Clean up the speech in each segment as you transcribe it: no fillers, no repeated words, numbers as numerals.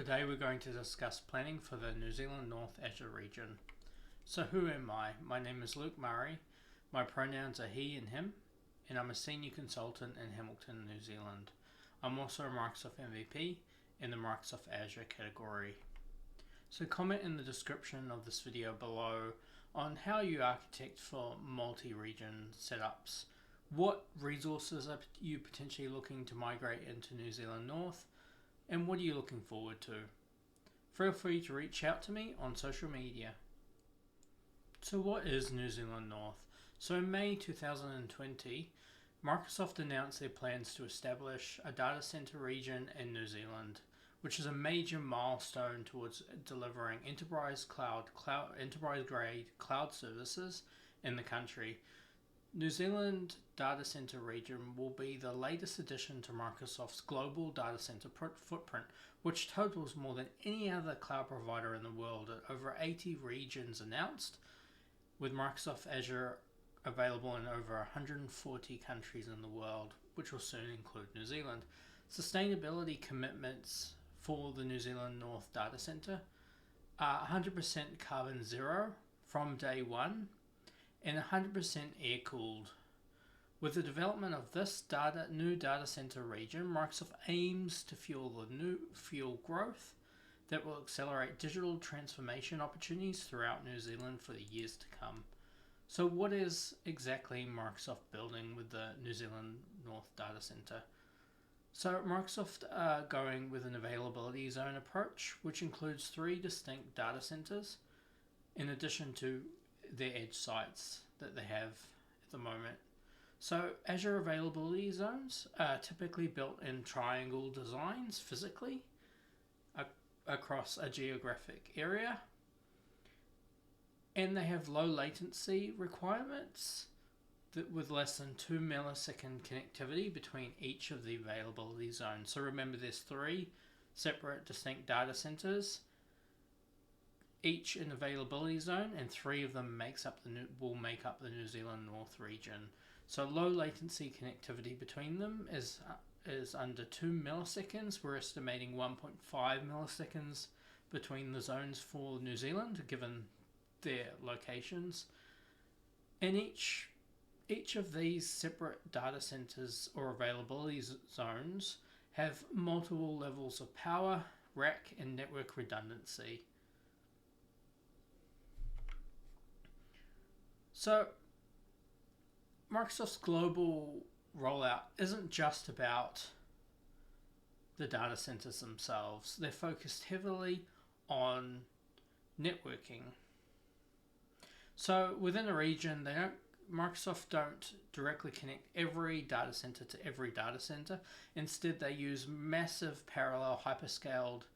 Today we're going to discuss planning for the New Zealand North Azure region. So who am I? My name is Luke Murray, my pronouns are he and him, and I'm a senior consultant in Hamilton, New Zealand. I'm also a Microsoft MVP in the Microsoft Azure category. So comment in the description of this video below on how you architect for multi-region setups. What resources are you potentially looking to migrate into New Zealand North? And what are you looking forward to? Feel free to reach out to me on social media. So what is New Zealand North? So in May 2020, Microsoft announced their plans to establish a data center region in New Zealand, which is a major milestone towards delivering enterprise-grade cloud services in the country. New Zealand Data Center region will be the latest addition to Microsoft's global data center footprint, which totals more than any other cloud provider in the world at over 80 regions announced, with Microsoft Azure available in over 140 countries in the world, which will soon include New Zealand. Sustainability commitments for the New Zealand North Data Center are 100% carbon zero from day one, and 100% air-cooled. With the development of this new data center region, Microsoft aims to fuel growth that will accelerate digital transformation opportunities throughout New Zealand for the years to come. So what is exactly Microsoft building with the New Zealand North Data Center? So Microsoft are going with an availability zone approach, which includes 3 distinct data centers, in addition to their edge sites that they have at the moment. So Azure availability zones are typically built in triangle designs physically across a geographic area, and they have low latency requirements with less than 2 millisecond connectivity between each of the availability zones. So remember, there's 3 separate distinct data centers, each in availability zone, and 3 of them will make up the New Zealand North region. So low latency connectivity between them is under 2 milliseconds. We're estimating 1.5 milliseconds between the zones for New Zealand, given their locations. And each of these separate data centers or availability zones have multiple levels of power, rack, and network redundancy. So Microsoft's global rollout isn't just about the data centers themselves. They're focused heavily on networking. So within a region, Microsoft don't directly connect every data center to every data center. Instead, they use massive parallel hyperscaled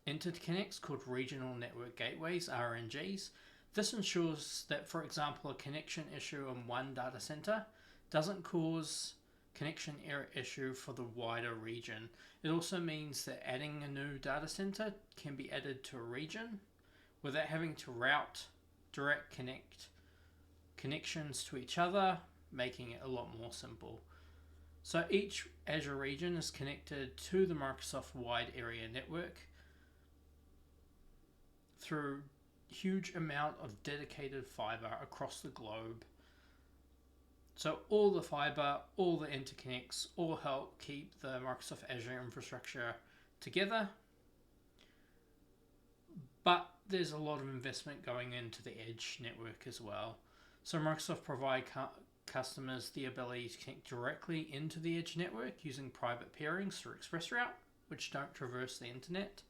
interconnects called regional network gateways, RNGs. This ensures that, for example, a connection issue in one data center doesn't cause connection error issue for the wider region. It also means that adding a new data center can be added to a region without having to route direct connections to each other, making it a lot more simple. So each Azure region is connected to the Microsoft wide area network through huge amount of dedicated fiber across the globe. So all the fiber, all the interconnects, all help keep the Microsoft Azure infrastructure together. But there's a lot of investment going into the edge network as well. So Microsoft provide customers the ability to connect directly into the edge network using private pairings through ExpressRoute, which don't traverse the internet,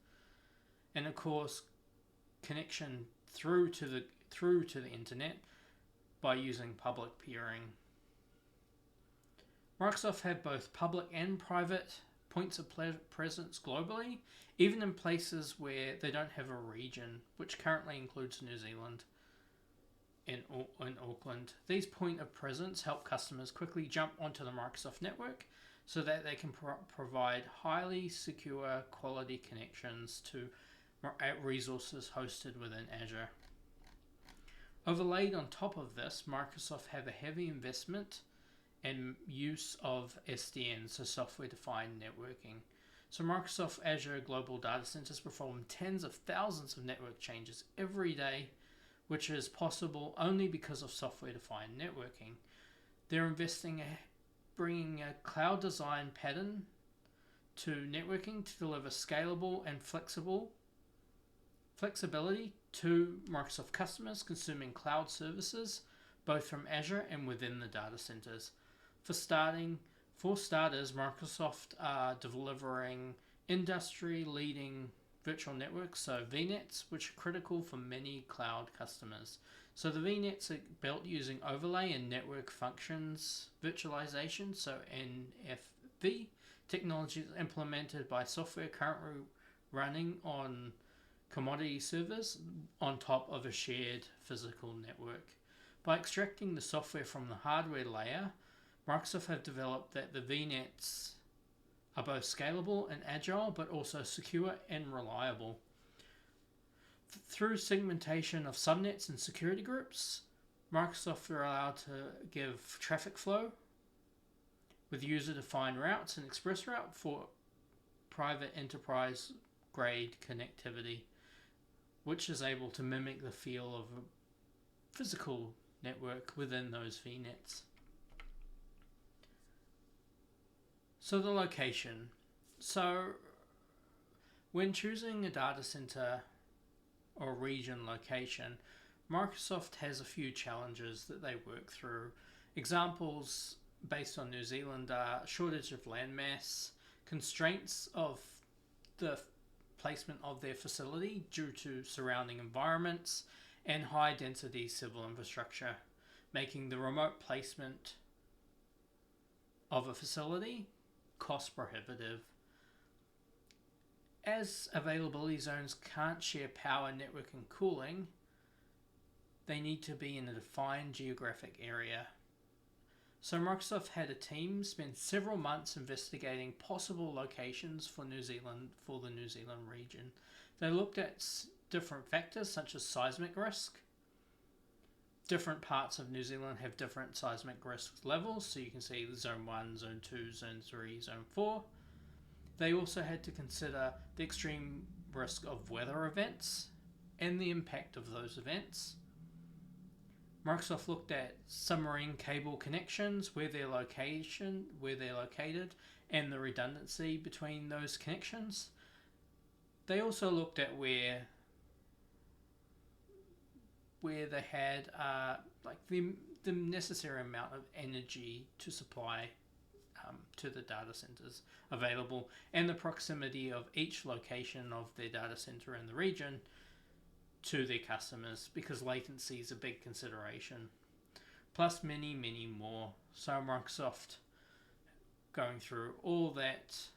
and of course connection through to the internet by using public peering. Microsoft have both public and private points of presence globally, even in places where they don't have a region, which currently includes New Zealand and Auckland. These point of presence help customers quickly jump onto the Microsoft network so that they can provide highly secure quality connections to resources hosted within Azure. Overlaid on top of this, Microsoft have a heavy investment and use of SDN, so software-defined networking. So Microsoft Azure global data centers perform tens of thousands of network changes every day, which is possible only because of software-defined networking. They're investing bringing a cloud design pattern to networking to deliver scalable and flexibility to Microsoft customers consuming cloud services, both from Azure and within the data centers. For starters, Microsoft are delivering industry-leading virtual networks, so VNets, which are critical for many cloud customers. So the VNets are built using overlay and network functions virtualization, so NFV technology is implemented by software currently running on commodity servers on top of a shared physical network. By extracting the software from the hardware layer, Microsoft have developed that the VNets are both scalable and agile, but also secure and reliable. Through segmentation of subnets and security groups, Microsoft are allowed to give traffic flow with user-defined routes and express route for private enterprise-grade connectivity, which is able to mimic the feel of a physical network within those VNets. So the location. So when choosing a data center or region location, Microsoft has a few challenges that they work through. Examples based on New Zealand are shortage of landmass, constraints of the placement of their facility due to surrounding environments, and high density civil infrastructure, making the remote placement of a facility cost prohibitive. As availability zones can't share power, network and cooling, they need to be in a defined geographic area. So Microsoft had a team spend several months investigating possible locations for the New Zealand region. They looked at different factors such as seismic risk. Different parts of New Zealand have different seismic risk levels, so you can see Zone 1, Zone 2, Zone 3, Zone 4. They also had to consider the extreme risk of weather events and the impact of those events. Microsoft looked at submarine cable connections, where they're located, and the redundancy between those connections. They also looked at where they had the necessary amount of energy to supply to the data centers available, and the proximity of each location of their data center in the region to their customers, because latency is a big consideration, plus many more. So Microsoft, going through all that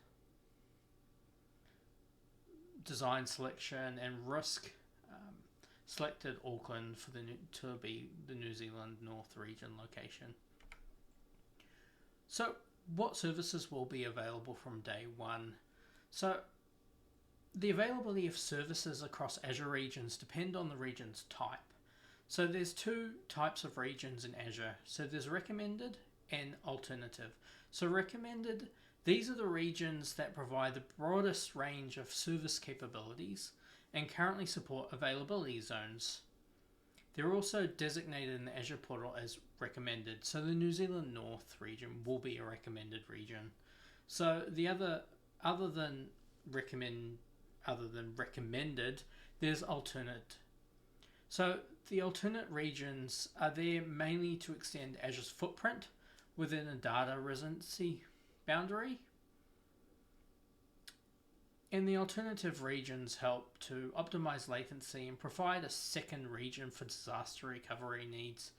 design selection and risk, selected Auckland to be the New Zealand North region location. So what services will be available from day one? So the availability of services across Azure regions depend on the region's type. So there's two types of regions in Azure. So there's recommended and alternative. So recommended, these are the regions that provide the broadest range of service capabilities and currently support availability zones. They're also designated in the Azure portal as recommended. So the New Zealand North region will be a recommended region. So the other than recommended, there's alternate. So the alternate regions are there mainly to extend Azure's footprint within a data residency boundary. And the alternative regions help to optimize latency and provide a second region for disaster recovery needs,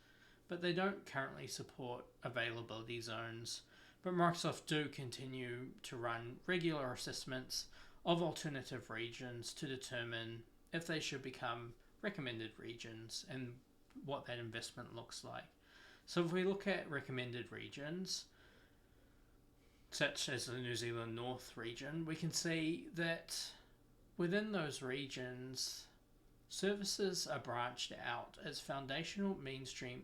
but they don't currently support availability zones. But Microsoft do continue to run regular assessments of alternative regions to determine if they should become recommended regions and what that investment looks like. So if we look at recommended regions, such as the New Zealand North region, we can see that within those regions, services are branched out as foundational, mainstream,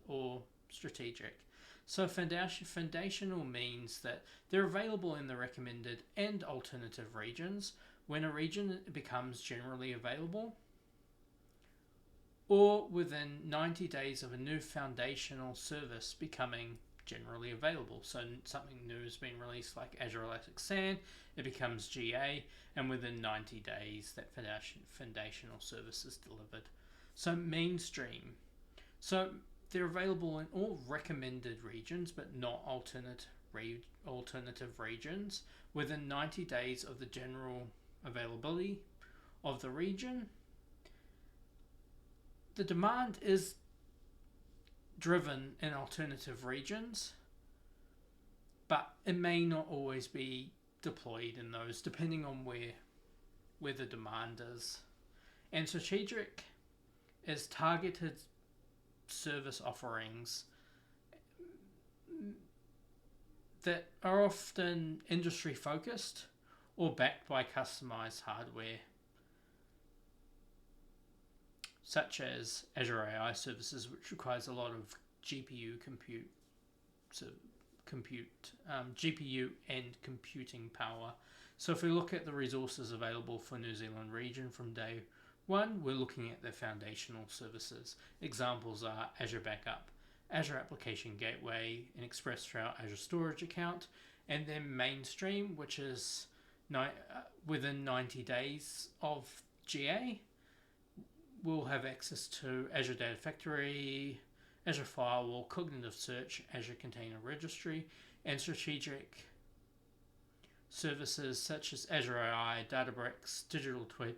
or strategic. So foundational means that they're available in the recommended and alternative regions when a region becomes generally available, or within 90 days of a new foundational service becoming generally available. So something new has been released like Azure Elastic it becomes GA, and within 90 days that foundational service is delivered. So mainstream. So they're available in all recommended regions, but not alternative regions within 90 days of the general availability of the region. The demand is driven in alternative regions, but it may not always be deployed in those, depending on where the demand is. And strategic is targeted service offerings that are often industry focused or backed by customized hardware, such as Azure AI services, which requires a lot of GPU GPU and computing power. So if we look at the resources available for New Zealand region from day one, we're looking at the foundational services. Examples are Azure Backup, Azure Application Gateway, and Express through our Azure Storage account, and then mainstream, which is within 90 days of GA, we'll have access to Azure Data Factory, Azure Firewall, Cognitive Search, Azure Container Registry, and strategic services such as Azure AI, Databricks, Digital Twins,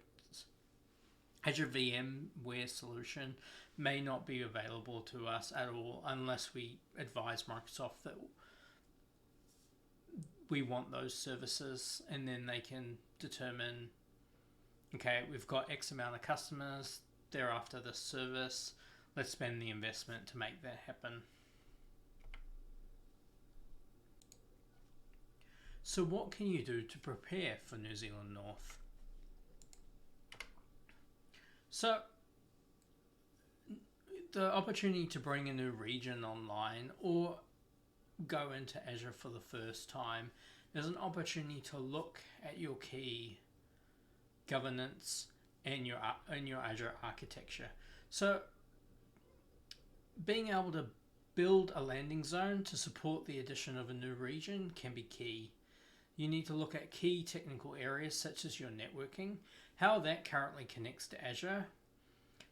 Azure VMware solution may not be available to us at all unless we advise Microsoft that we want those services, and then they can determine, okay, we've got X amount of customers, they're after this service, let's spend the investment to make that happen. So what can you do to prepare for New Zealand North? So the opportunity to bring a new region online or go into Azure for the first time is an opportunity to look at your key governance and your Azure architecture. So being able to build a landing zone to support the addition of a new region can be key. You need to look at key technical areas such as your networking, how that currently connects to Azure,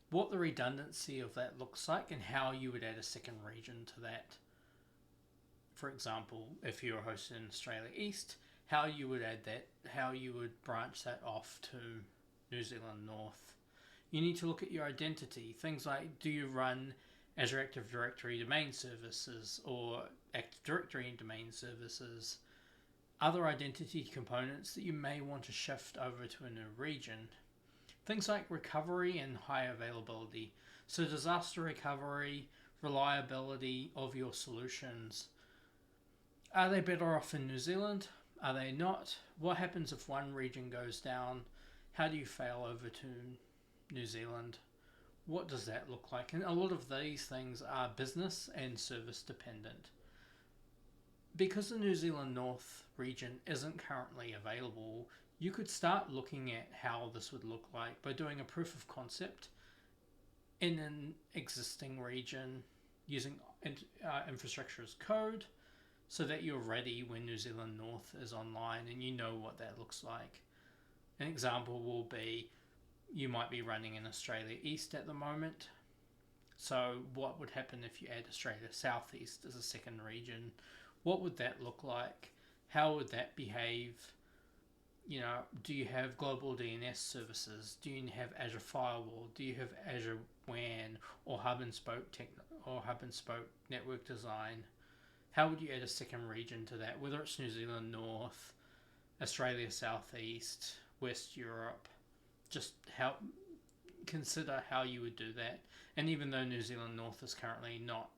what the redundancy of that looks like, and how you would add a second region to that. For example, if you're hosted in Australia East, how you would add that, how you would branch that off to New Zealand North. You need to look at your identity. Things like, do you run Azure Active Directory domain services or Active Directory and domain services? Other identity components that you may want to shift over to a new region. Things like recovery and high availability. So disaster recovery, reliability of your solutions. Are they better off in New Zealand? Are they not? What happens if one region goes down? How do you fail over to New Zealand? What does that look like? And a lot of these things are business and service dependent. Because the New Zealand North region isn't currently available, you could start looking at how this would look like by doing a proof of concept in an existing region using infrastructure as code so that you're ready when New Zealand North is online and you know what that looks like. An example will be you might be running in Australia East at the moment. So what would happen if you add Australia Southeast as a second region? What would that look like? How would that behave? You know, do you have global DNS services? Do you have Azure Firewall? Do you have Azure WAN or hub and spoke network design? How would you add a second region to that? Whether it's New Zealand North, Australia Southeast, West Europe, just consider how you would do that. And even though New Zealand North is currently not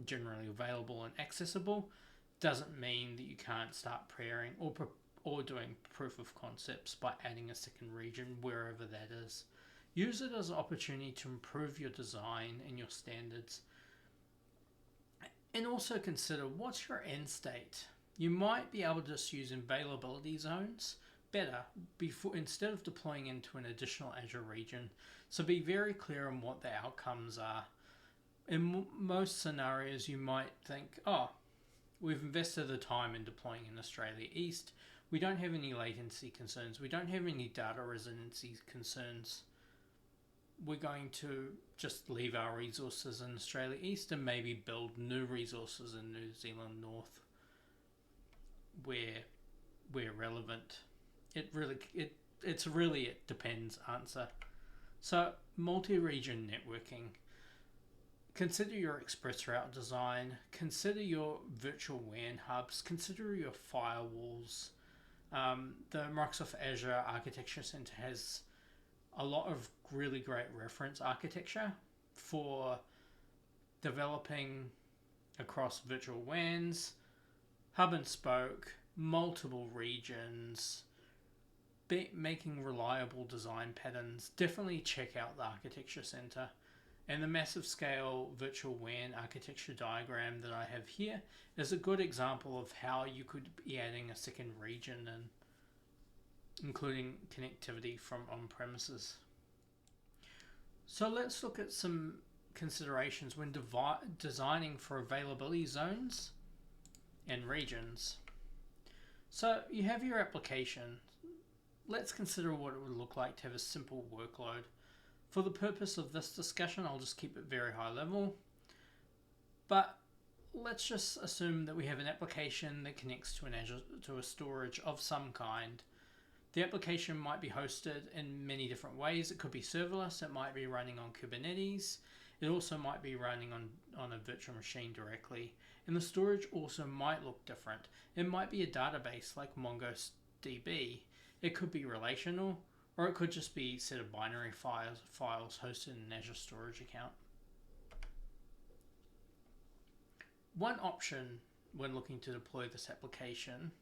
generally available and accessible, doesn't mean that you can't start preparing or doing proof of concepts by adding a second region wherever that is. Use it as an opportunity to improve your design and your standards. And also consider what's your end state. You might be able to just use availability zones better before instead of deploying into an additional Azure region. So be very clear on what the outcomes are. In most scenarios, you might think, oh, we've invested the time in deploying in Australia East. We don't have any latency concerns. We don't have any data residency concerns. We're going to just leave our resources in Australia East and maybe build new resources in New Zealand North where relevant. It depends answer. So multi-region networking. Consider your express route design. Consider your virtual WAN hubs. Consider your firewalls. The Microsoft Azure Architecture Center has a lot of really great reference architecture for developing across virtual WANs, hub and spoke, multiple regions, making reliable design patterns. Definitely check out the Architecture Center. And the massive scale virtual WAN architecture diagram that I have here is a good example of how you could be adding a second region and including connectivity from on-premises. So let's look at some considerations when designing for availability zones and regions. So you have your application. Let's consider what it would look like to have a simple workload. For the purpose of this discussion, I'll just keep it very high level. But let's just assume that we have an application that connects to a storage of some kind. The application might be hosted in many different ways. It could be serverless, it might be running on Kubernetes, it also might be running on a virtual machine directly. And the storage also might look different. It might be a database like MongoDB. It could be relational, or it could just be a set of binary files hosted in an Azure storage account. One option when looking to deploy this application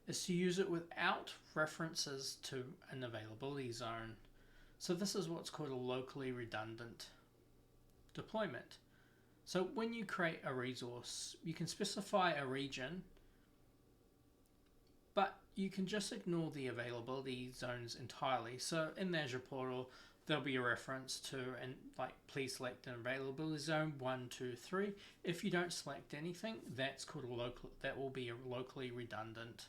is to use it without references to an availability zone. So this is what's called a locally redundant deployment. So when you create a resource, you can specify a region, but you can just ignore the availability zones entirely. So in the Azure portal, there'll be a reference to, and like, please select an availability zone 1, 2, 3. If you don't select anything, that's called that will be a locally redundant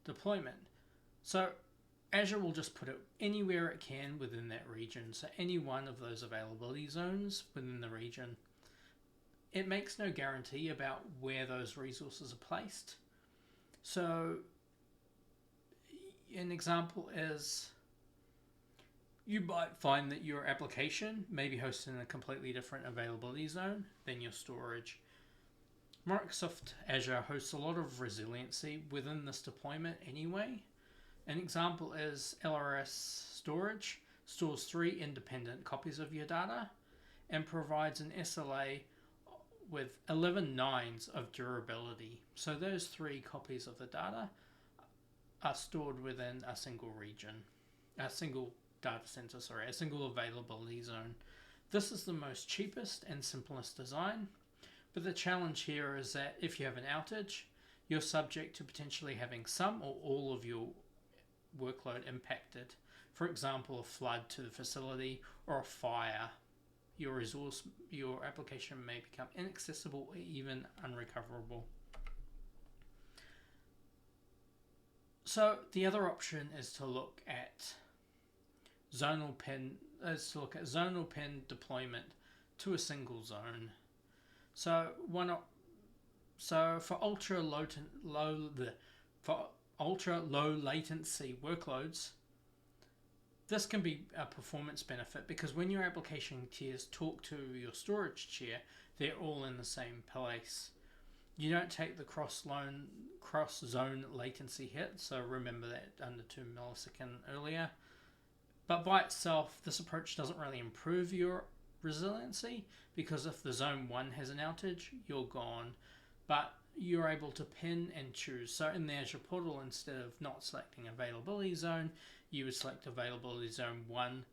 deployment. So Azure will just put it anywhere it can within that region. So any one of those availability zones within the region. It makes no guarantee about where those resources are placed. So an example is you might find that your application may be hosted in a completely different availability zone than your storage. Microsoft Azure hosts a lot of resiliency within this deployment anyway. An example is LRS Storage stores 3 independent copies of your data and provides an SLA with 11 nines of durability. So those 3 copies of the data are stored within a single region, a single data center, a single availability zone. This is the most cheapest and simplest design, but the challenge here is that if you have an outage, you're subject to potentially having some or all of your workload impacted. For example, a flood to the facility or a fire. Your application may become inaccessible or even unrecoverable. So the other option is to look at zonal pin deployment to a single zone. So for ultra low latency workloads, this can be a performance benefit because when your application tiers talk to your storage tier, they're all in the same place. You don't take the cross-zone latency hit, so remember that under 2 millisecond earlier. But by itself, this approach doesn't really improve your resiliency because if the zone 1 has an outage, you're gone. But you're able to pin and choose. So in the Azure portal, instead of not selecting availability zone, you would select availability zone 1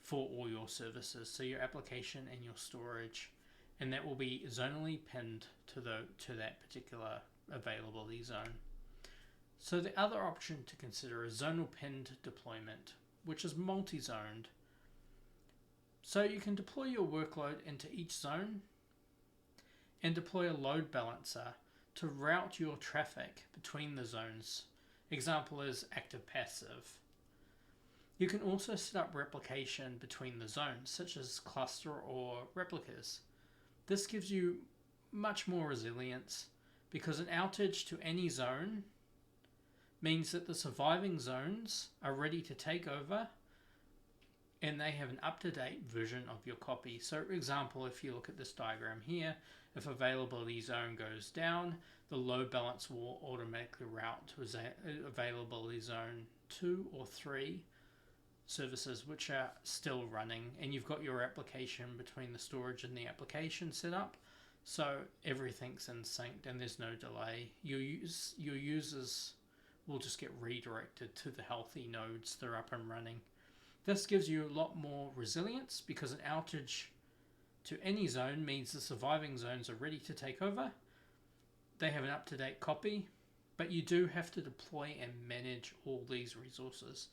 for all your services. So your application and your storage. and that will be zonally pinned to that particular availability zone. So the other option to consider is zonal pinned deployment, which is multi-zoned. So you can deploy your workload into each zone and deploy a load balancer to route your traffic between the zones. Example is active passive. You can also set up replication between the zones, such as cluster or replicas. This gives you much more resilience because an outage to any zone means that the surviving zones are ready to take over and they have an up-to-date version of your copy. So for example, if you look at this diagram here, if availability zone goes down, the load balance will automatically route to availability zone 2 or 3 services which are still running, and you've got your application between the storage and the application set up, so everything's in sync and there's no delay. Your users will just get redirected to the healthy nodes that are up and running. This gives you a lot more resilience because an outage to any zone means the surviving zones are ready to take over. They have an up-to-date copy, but you do have to deploy and manage all these resources.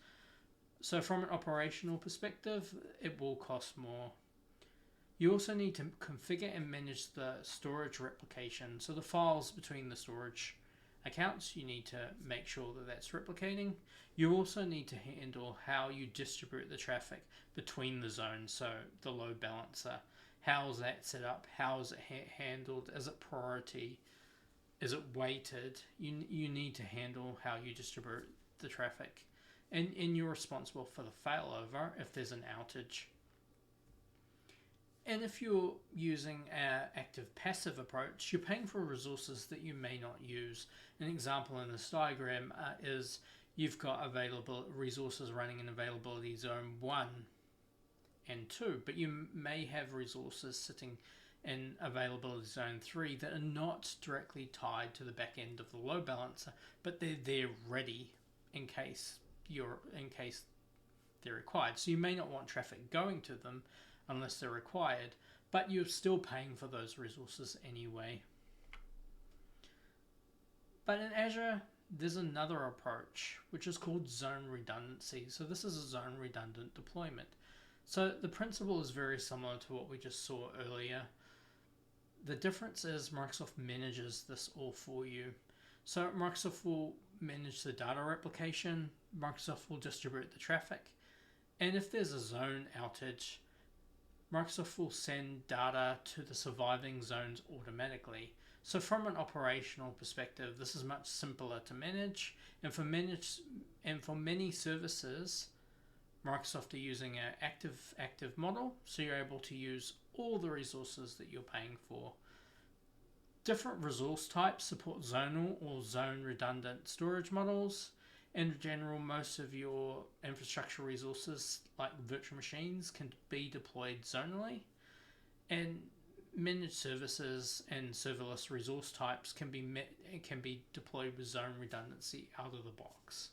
So from an operational perspective, it will cost more. You also need to configure and manage the storage replication. So the files between the storage accounts, you need to make sure that that's replicating. You also need to handle how you distribute the traffic between the zones. So the load balancer, how is that set up? How is it handled? Is it priority? Is it weighted? You need to handle how you distribute the traffic. And you're responsible for the failover if there's an outage. And if you're using an active-passive approach, you're paying for resources that you may not use. An example in this diagram is you've got available resources running in availability zone 1 and 2, but you may have resources sitting in availability zone 3 that are not directly tied to the back end of the load balancer, but they're there ready in case they're required. So you may not want traffic going to them unless they're required, but you're still paying for those resources anyway. But in Azure, there's another approach, which is called zone redundancy. So this is a zone redundant deployment. So the principle is very similar to what we just saw earlier. The difference is Microsoft manages this all for you. So Microsoft will manage the data replication, Microsoft will distribute the traffic, and if there's a zone outage, Microsoft will send data to the surviving zones automatically. So from an operational perspective, this is much simpler to manage, and for many services, Microsoft are using an active model, so you're able to use all the resources that you're paying for. Different resource types support zonal or zone redundant storage models. In general, most of your infrastructure resources, like virtual machines, can be deployed zonally, and managed services and serverless resource types can be deployed with zone redundancy out of the box.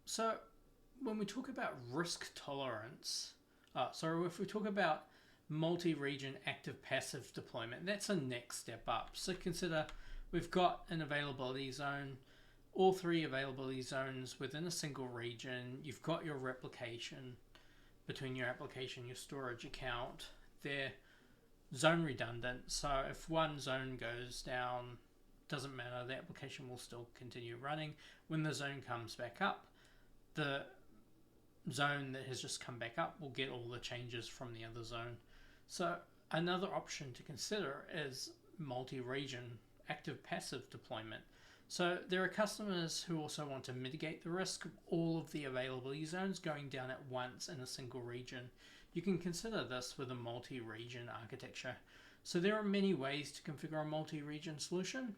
So when we talk about risk tolerance, if we talk about multi-region active-passive deployment, that's a next step up. So consider we've got an availability zone, all 3 availability zones within a single region. You've got your replication between your application, your storage account. They're zone redundant, so if one zone goes down, doesn't matter, the application will still continue running. When the zone comes back up, the zone that has just come back up will get all the changes from the other zone. So another option to consider is multi-region active-passive deployment. So there are customers who also want to mitigate the risk of all of the availability zones going down at once in a single region. You can consider this with a multi-region architecture. So there are many ways to configure a multi-region solution.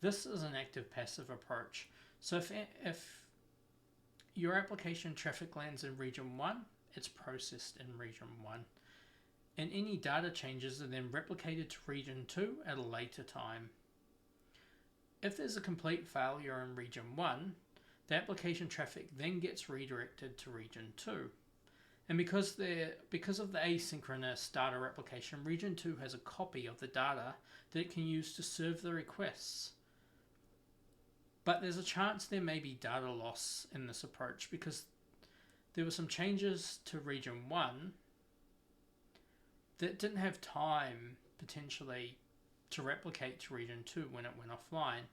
This is an active-passive approach. So if your application traffic lands in region 1, it's processed in region 1. And any data changes are then replicated to region 2 at a later time. If there's a complete failure in region 1, the application traffic then gets redirected to region 2. And because of the asynchronous data replication, Region 2 has a copy of the data that it can use to serve the requests. But there's a chance there may be data loss in this approach because there were some changes to Region 1 that didn't have time, potentially, to replicate to Region 2 when it went offline.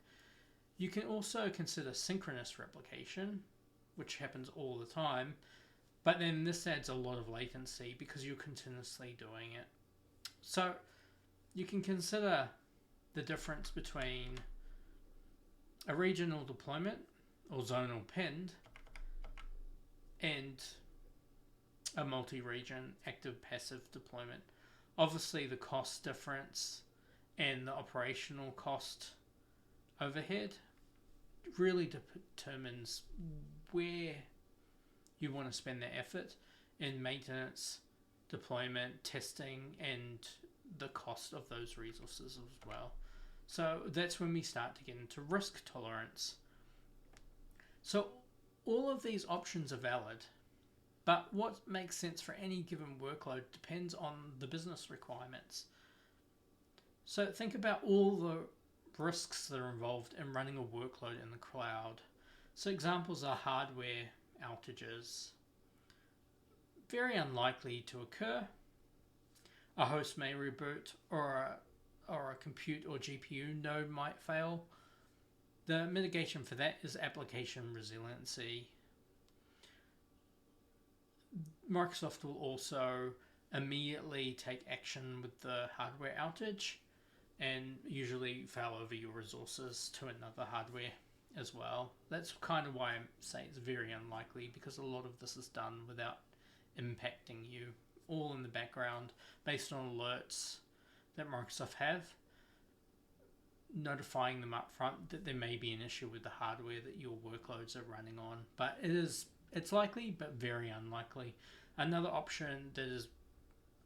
You can also consider synchronous replication, which happens all the time, but then this adds a lot of latency because you're continuously doing it. So you can consider the difference between a regional deployment or zonal pinned and a multi-region active passive deployment. Obviously the cost difference and the operational cost overhead really determines where you want to spend the effort in maintenance, deployment, testing, and the cost of those resources as well. So that's when we start to get into risk tolerance. So all of these options are valid, but what makes sense for any given workload depends on the business requirements. So think about all the risks that are involved in running a workload in the cloud. So examples are hardware outages. Very unlikely to occur. A host may reboot, or a compute or GPU node might fail. The mitigation for that is application resiliency. Microsoft will also immediately take action with the hardware outage and usually fail over your resources to another hardware as well. That's kind of why I say it's very unlikely, because a lot of this is done without impacting you, all in the background based on alerts that Microsoft have, notifying them up front that there may be an issue with the hardware that your workloads are running on. But it's likely, but very unlikely. Another option that is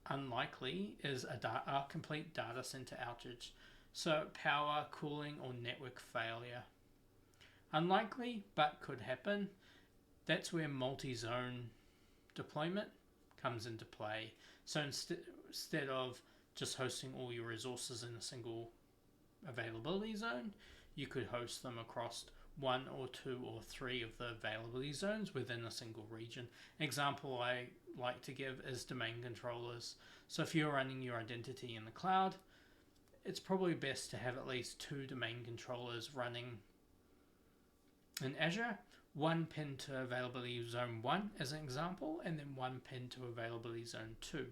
unlikely is a complete data center outage. So power, cooling, or network failure. Unlikely, but could happen. That's where multi-zone deployment comes into play. So instead of just hosting all your resources in a single availability zone, you could host them across 1 or 2 or 3 of the availability zones within a single region. Example I like to give is domain controllers. So if you're running your identity in the cloud, it's probably best to have at least 2 domain controllers running in Azure, one pinned to availability zone 1 as an example, and then one pinned to availability zone 2.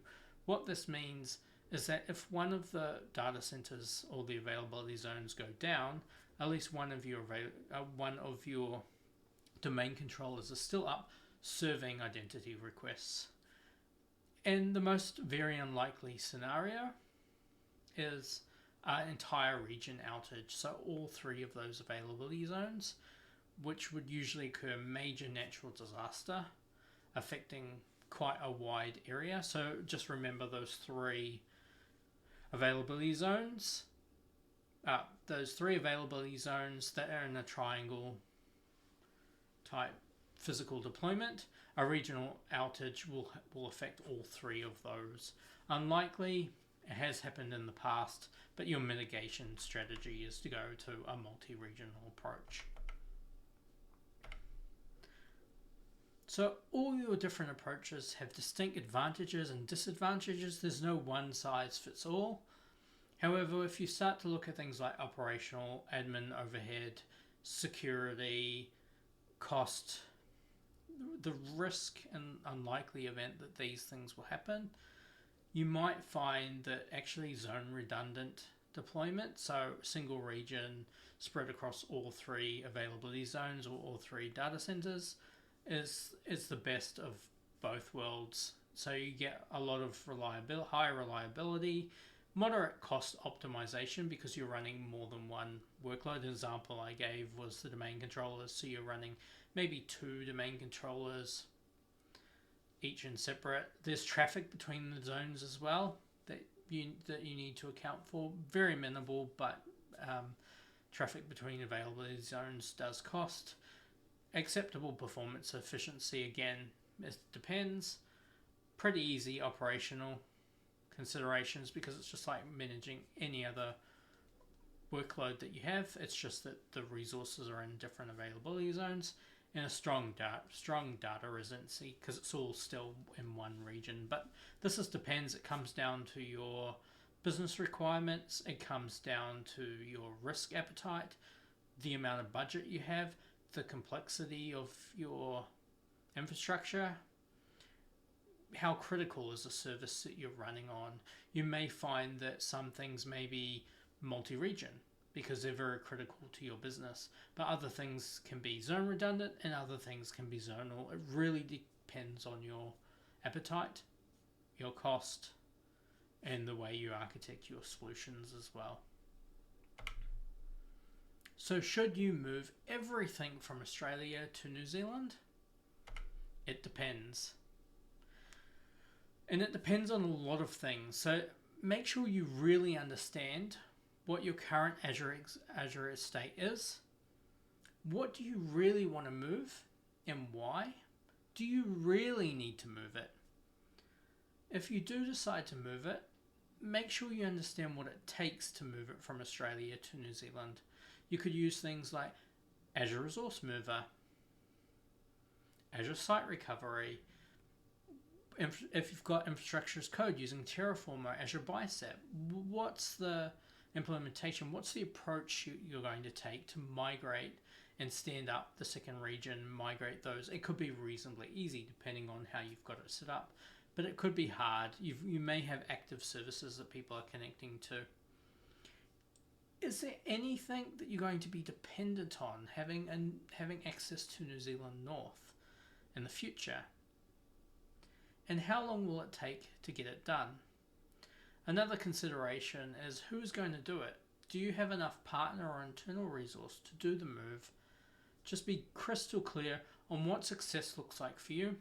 What this means is that if one of the data centers or the availability zones go down, at least one of your domain controllers is still up serving identity requests. And the most very unlikely scenario is an entire region outage. So all 3 of those availability zones, which would usually occur major natural disaster affecting quite a wide area. So just remember those 3 availability zones. Those 3 availability zones that are in a triangle type physical deployment, a regional outage will affect all 3 of those. Unlikely, it has happened in the past, but your mitigation strategy is to go to a multi-regional approach. So all your different approaches have distinct advantages and disadvantages. There's no one size fits all. However, if you start to look at things like operational, admin overhead, security, cost, the risk and unlikely event that these things will happen, you might find that actually zone redundant deployment, so single region spread across all 3 availability zones or all 3 data centers, is the best of both worlds. So you get a lot of high reliability, moderate cost optimization because you're running more than one workload. An example I gave was the domain controllers. So you're running maybe 2 domain controllers, each and separate. There's traffic between the zones as well that you need to account for. Very minimal, but traffic between availability zones does cost. Acceptable performance efficiency, again, it depends. pretty easy operational considerations because it's just like managing any other workload that you have. It's just that the resources are in different availability zones and a strong data residency because it's all still in one region. But this just depends. It comes down to your business requirements. It comes down to your risk appetite, the amount of budget you have, the complexity of your infrastructure, how critical is the service that you're running on. You may find that some things may be multi-region because they're very critical to your business, but other things can be zone redundant and other things can be zonal. It really depends on your appetite, your cost, and the way you architect your solutions as well. So should you move everything from Australia to New Zealand? It depends. And it depends on a lot of things. So make sure you really understand what your current Azure estate is. What do you really want to move and why? Do you really need to move it? If you do decide to move it, make sure you understand what it takes to move it from Australia to New Zealand. You could use things like Azure Resource Mover, Azure Site Recovery. If you've got infrastructure as code using Terraform or Azure Bicep, what's the implementation? What's the approach you're going to take to migrate and stand up the second region, migrate those? It could be reasonably easy depending on how you've got it set up, but it could be hard. You may have active services that people are connecting to. Is there anything that you're going to be dependent on having access to New Zealand North in the future? And how long will it take to get it done? Another consideration is who's going to do it. Do you have enough partner or internal resource to do the move? Just be crystal clear on what success looks like for you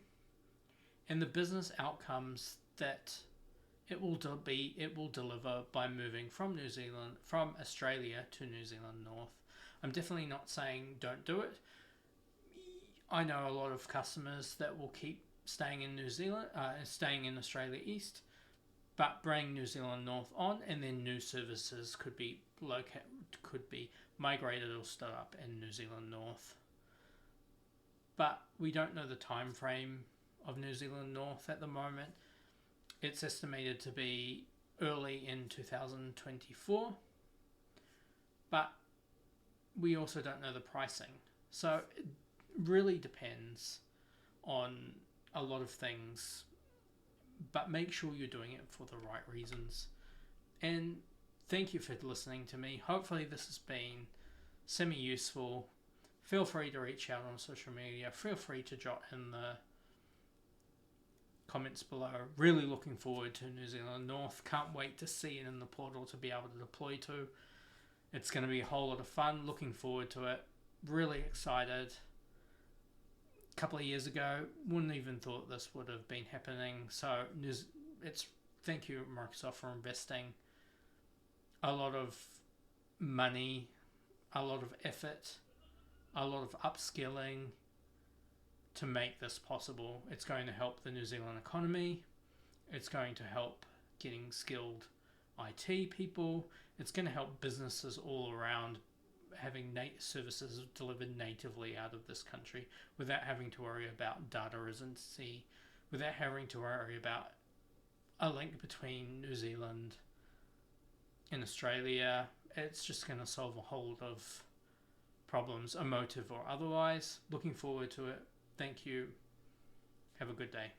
and the business outcomes that it will deliver by moving from Australia to New Zealand North. I'm definitely not saying don't do it. I know a lot of customers that will keep staying in staying in Australia East, but bring New Zealand North on, and then new services could be migrated or stood up in New Zealand North. But we don't know the time frame of New Zealand North at the moment. It's estimated to be early in 2024, but we also don't know the pricing. So it really depends on a lot of things, but make sure you're doing it for the right reasons. And thank you for listening to me. Hopefully this has been semi-useful. Feel free to reach out on social media. Feel free to jot in the comments below. Really looking forward to New Zealand North. Can't wait to see it in the portal to be able to deploy to. It's going to be a whole lot of fun. Looking forward to it. Really excited. A couple of years ago, wouldn't even thought this would have been happening. So thank you Microsoft for investing a lot of money, a lot of effort, a lot of upskilling to make this possible. It's going to help the New Zealand economy. It's going to help getting skilled IT people. It's going to help businesses all around having services delivered natively out of this country without having to worry about data residency, without having to worry about a link between New Zealand and Australia. It's just going to solve a whole lot of problems, emotive or otherwise. Looking forward to it. Thank you. Have a good day.